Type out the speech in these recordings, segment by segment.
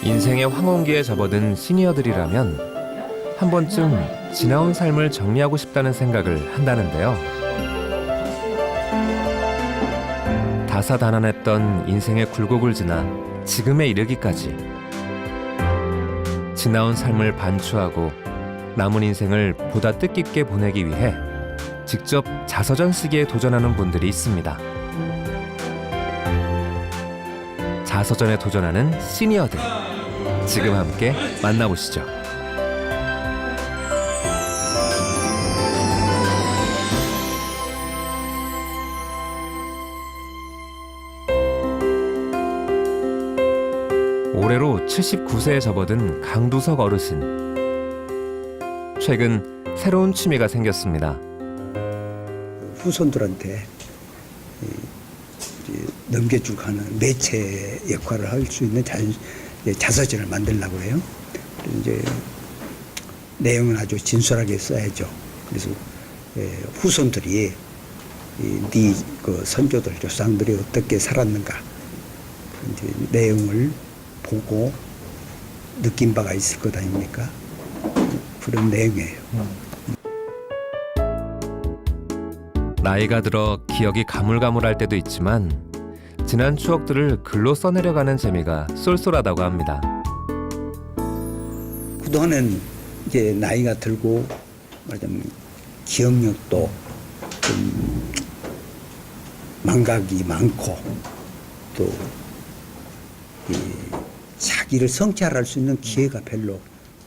인생의 황혼기에 접어든 시니어들이라면 한 번쯤 지나온 삶을 정리하고 싶다는 생각을 한다는데요. 다사다난했던 인생의 굴곡을 지나 지금에 이르기까지 지나온 삶을 반추하고 남은 인생을 보다 뜻깊게 보내기 위해 직접 자서전 쓰기에 도전하는 분들이 있습니다. 자서전에 도전하는 시니어들, 지금 함께 만나보시죠. 올해로 79세에 접어든 강두석 어르신. 최근 새로운 취미가 생겼습니다. 후손들한테 넘겨주고 하는 매체 역할을 할 수 있는 자서전을 만들려고 해요. 이제 내용은 아주 진솔하게 써야죠. 그래서 후손들이 그 선조들, 조상들이 어떻게 살았는가 이제 내용을 보고 느낀 바가 있을 것 아닙니까? 그런 내용이에요. 나이가 들어 기억이 가물가물할 때도 있지만 지난 추억들을 글로 써내려가는 재미가 쏠쏠하다고 합니다. 그동안은 이제 나이가 들고 말하자면 기억력도 좀 망각이 많고 또 자기를 성찰할 수 있는 기회가 별로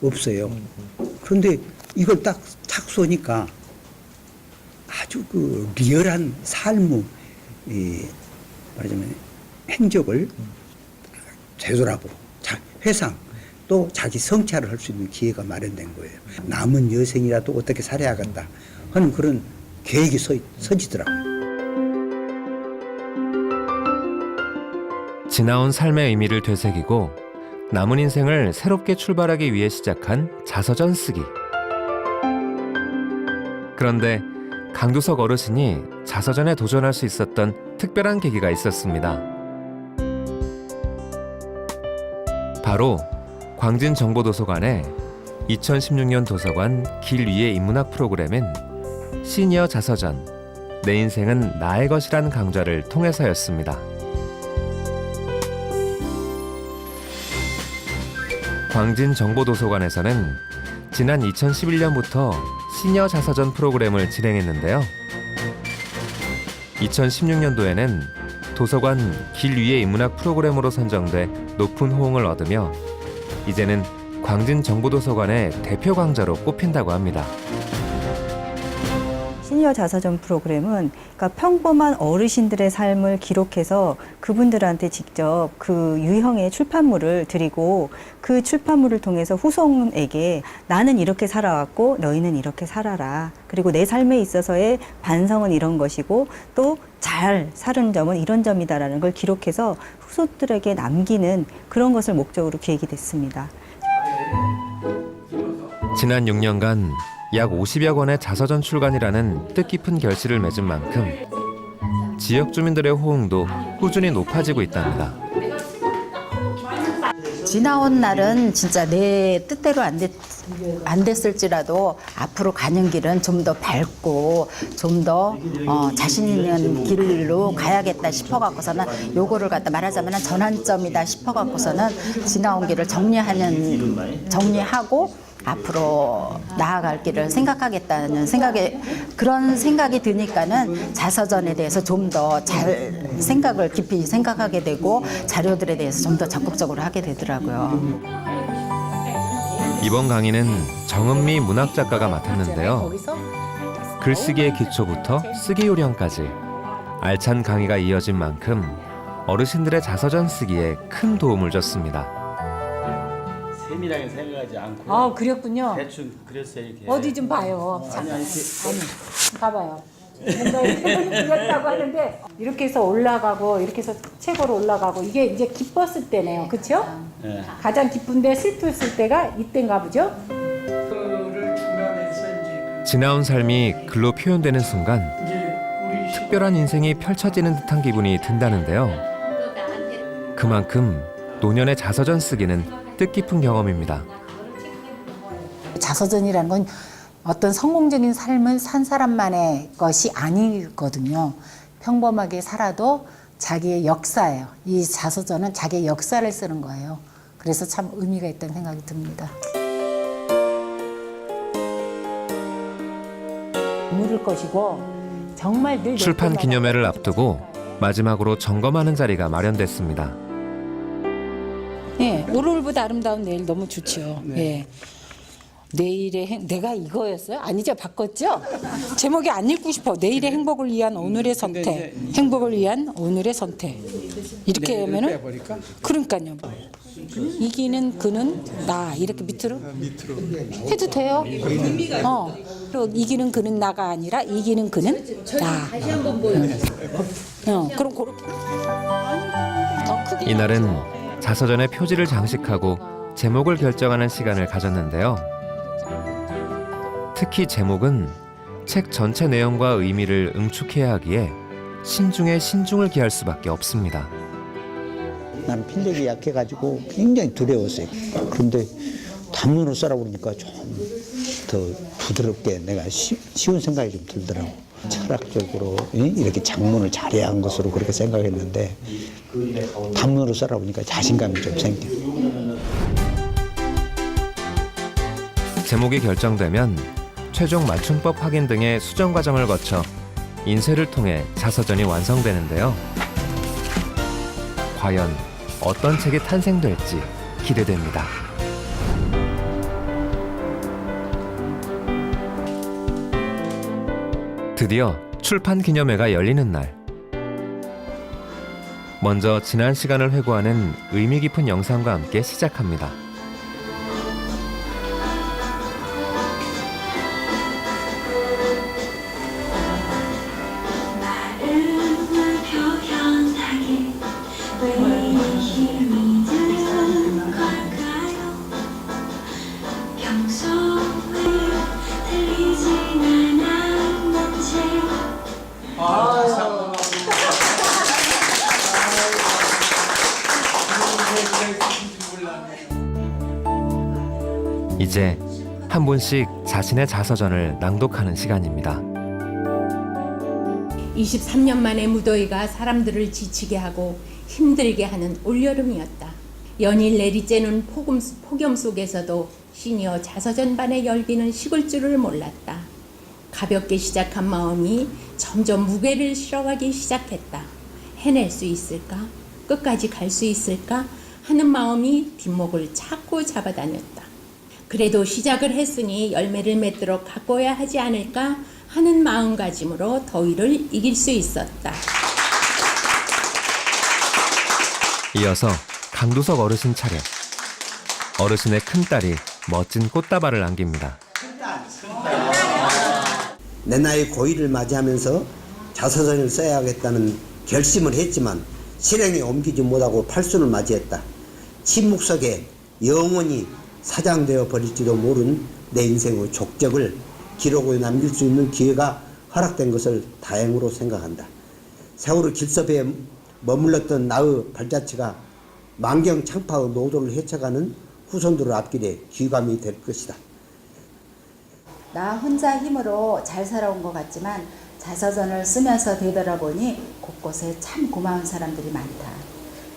없어요. 그런데 이걸 딱 쏘니까 아주 그 리얼한 삶의 말하자면 행적을 되돌아보고 회상 또 자기 성찰을 할 수 있는 기회가 마련된 거예요. 남은 여생이라도 어떻게 살아야겠다 하는 그런 계획이 서지더라고요. 지나온 삶의 의미를 되새기고 남은 인생을 새롭게 출발하기 위해 시작한 자서전 쓰기. 그런데 강두석 어르신이 자서전에 도전할 수 있었던 특별한 계기가 있었습니다. 바로 광진정보도서관의 2016년 도서관 길 위의 인문학 프로그램인 시니어 자서전 내 인생은 나의 것이란 강좌를 통해서였습니다. 광진정보도서관에서는 지난 2011년부터 시니어 자서전 프로그램을 진행했는데요. 2016년도에는 도서관 길 위의 인문학 프로그램으로 선정돼 높은 호응을 얻으며 이제는 광진정보도서관의 대표 강좌로 꼽힌다고 합니다. 시니어 자서전 프로그램은 그러니까 평범한 어르신들의 삶을 기록해서 그분들한테 직접 그 유형의 출판물을 드리고 그 출판물을 통해서 후손에게 나는 이렇게 살아왔고 너희는 이렇게 살아라. 그리고 내 삶에 있어서의 반성은 이런 것이고 또 잘 사는 점은 이런 점이다라는 걸 기록해서 후손들에게 남기는 그런 것을 목적으로 기획이 됐습니다. 지난 6년간 약 50여 권의 자서전 출간이라는 뜻깊은 결실을 맺은 만큼 지역 주민들의 호응도 꾸준히 높아지고 있답니다. 지나온 날은 진짜 내 뜻대로 안 됐을지라도 앞으로 가는 길은 좀 더 밝고 좀 더 자신 있는 길로 가야겠다 싶어갖고서는 요거를 갖다 말하자면 전환점이다 싶어갖고서는 지나온 길을 정리하고 앞으로 나아갈 길을 생각하겠다는 그런 생각이 드니까는 자서전에 대해서 좀 더 잘 생각을 깊이 생각하게 되고 자료들에 대해서 좀 더 적극적으로 하게 되더라고요. 이번 강의는 정은미 문학작가가 맡았는데요. 글쓰기의 기초부터 쓰기 요령까지 알찬 강의가 이어진 만큼 어르신들의 자서전 쓰기에 큰 도움을 줬습니다. 세밀하게 생각하지 않고 아, 그랬군요. 대충 그렸어요 이렇게. 어디 좀 봐요. 아니 아니, 봐봐요. 뭔가 이렇게 그렸다고 하는데 이렇게 해서 올라가고 이렇게 해서 책으로 올라가고 이게 이제 기뻤을 때네요. 그렇죠? 네. 가장 기쁜데 슬펐을 때가 이때인가 보죠? 지나온 삶이 글로 표현되는 순간 특별한 인생이 펼쳐지는 듯한 기분이 든다는데요. 그만큼 노년의 자서전 쓰기는 뜻깊은 경험입니다. 자서전이라는 건 어떤 성공적인 삶을 산 사람만의 것이 아니거든요. 평범하게 살아도 자기의 역사예요. 이 자서전은 자기의 역사를 쓰는 거예요. 그래서 참 의미가 있다는 생각이 듭니다. 누를 것이고 정말 늘 출판 기념회를 앞두고 마지막으로 점검하는 자리가 마련됐습니다. 예, 오늘보다 아름다운 내일 너무 좋죠. 예. 내일의 내가 이거였어요? 아니죠, 바꿨죠? 제목이 안 읽고 싶어. 내일의 행복을 위한 오늘의 선택. 행복을 위한 오늘의 선택. 이렇게 하면은 그러니까요. 이기는 그는 나 이렇게 밑으로 해도 돼요. 그리고 이기는 그는 나가 아니라 이기는 그는 나. 다시 한번 보여. 그럼 그렇게. 더 크게. 이날은 자서전의 표지를 장식하고 제목을 결정하는 시간을 가졌는데요. 특히 제목은 책 전체 내용과 의미를 응축해야 하기에 신중에 신중을 기할 수밖에 없습니다. 나는 필력이 약해가지고 굉장히 두려웠어요. 그런데 담론을 써라 그러니까 좀 더 부드럽게 내가 쉬운 생각이 좀 들더라고. 철학적으로 이렇게 작문을 잘해야 한 것으로 그렇게 생각했는데 담론을 써라 보니까 자신감이 좀 생겨. 제목이 결정되면 최종 맞춤법 확인 등의 수정 과정을 거쳐 인쇄를 통해 자서전이 완성되는데요. 과연 어떤 책이 탄생될지 기대됩니다. 드디어 출판 기념회가 열리는 날. 먼저 지난 시간을 회고하는 의미 깊은 영상과 함께 시작합니다. 이제 한 분씩 자신의 자서전을 낭독하는 시간입니다. 23년 만에 무더위가 사람들을 지치게 하고 힘들게 하는 올여름이었다. 연일 내리쬐는 폭염 속에서도 시니어 자서전반의 열기는 식을 줄을 몰랐다. 가볍게 시작한 마음이 점점 무게를 실어가기 시작했다. 해낼 수 있을까? 끝까지 갈 수 있을까? 하는 마음이 뒷목을 자꾸 잡아다녔다. 그래도 시작을 했으니 열매를 맺도록 가꿔야 하지 않을까 하는 마음가짐으로 더위를 이길 수 있었다. 이어서 강두석 어르신 차례. 어르신의 큰딸이 멋진 꽃다발을 남깁니다. 내 나이 고이를 맞이하면서 자서전을 써야겠다는 결심을 했지만 실행에 옮기지 못하고 팔순을 맞이했다. 침묵 속에 영원히 사장되어 버릴지도 모른 내 인생의 족적을 기록으로 남길 수 있는 기회가 허락된 것을 다행으로 생각한다. 세월의 길섭에 머물렀던 나의 발자취가 만경창파의 노도를 헤쳐가는 후손들을 앞길에 귀감이 될 것이다. 나 혼자 힘으로 잘 살아온 것 같지만 자서전을 쓰면서 되돌아보니 곳곳에 참 고마운 사람들이 많다.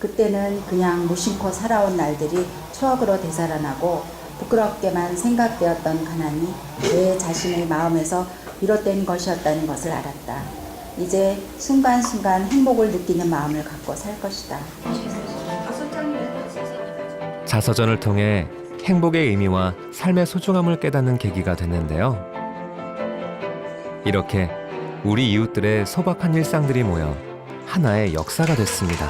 그때는 그냥 무심코 살아온 날들이 추억으로 되살아나고 부끄럽게만 생각되었던 가난이 내 자신의 마음에서 비롯된 것이었다는 것을 알았다. 이제 순간순간 행복을 느끼는 마음을 갖고 살 것이다. 자서전을 통해 행복의 의미와 삶의 소중함을 깨닫는 계기가 됐는데요. 이렇게 우리 이웃들의 소박한 일상들이 모여 하나의 역사가 됐습니다.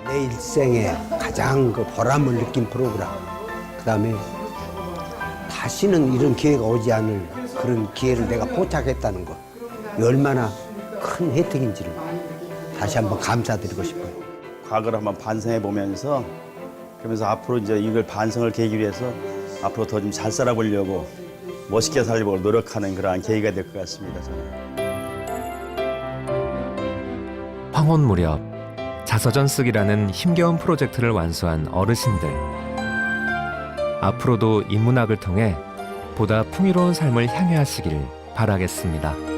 내 일생에 가장 그 보람을 느낀 프로그램, 그 다음에 다시는 이런 기회가 오지 않을 그런 기회를 내가 포착했다는 것, 얼마나 큰 혜택인지를 다시 한번 감사드리고 싶어요. 과거를 한번 반성해 보면서 그러면서 앞으로 이제 이걸 반성을 계기로 해서 앞으로 더 좀 잘 살아보려고 멋있게 살려고 노력하는 그러한 계기가 될 것 같습니다. 저는. 황혼 무렵 자서전 쓰기라는 힘겨운 프로젝트를 완수한 어르신들. 앞으로도 인문학을 통해 보다 풍요로운 삶을 향해 하시길 바라겠습니다.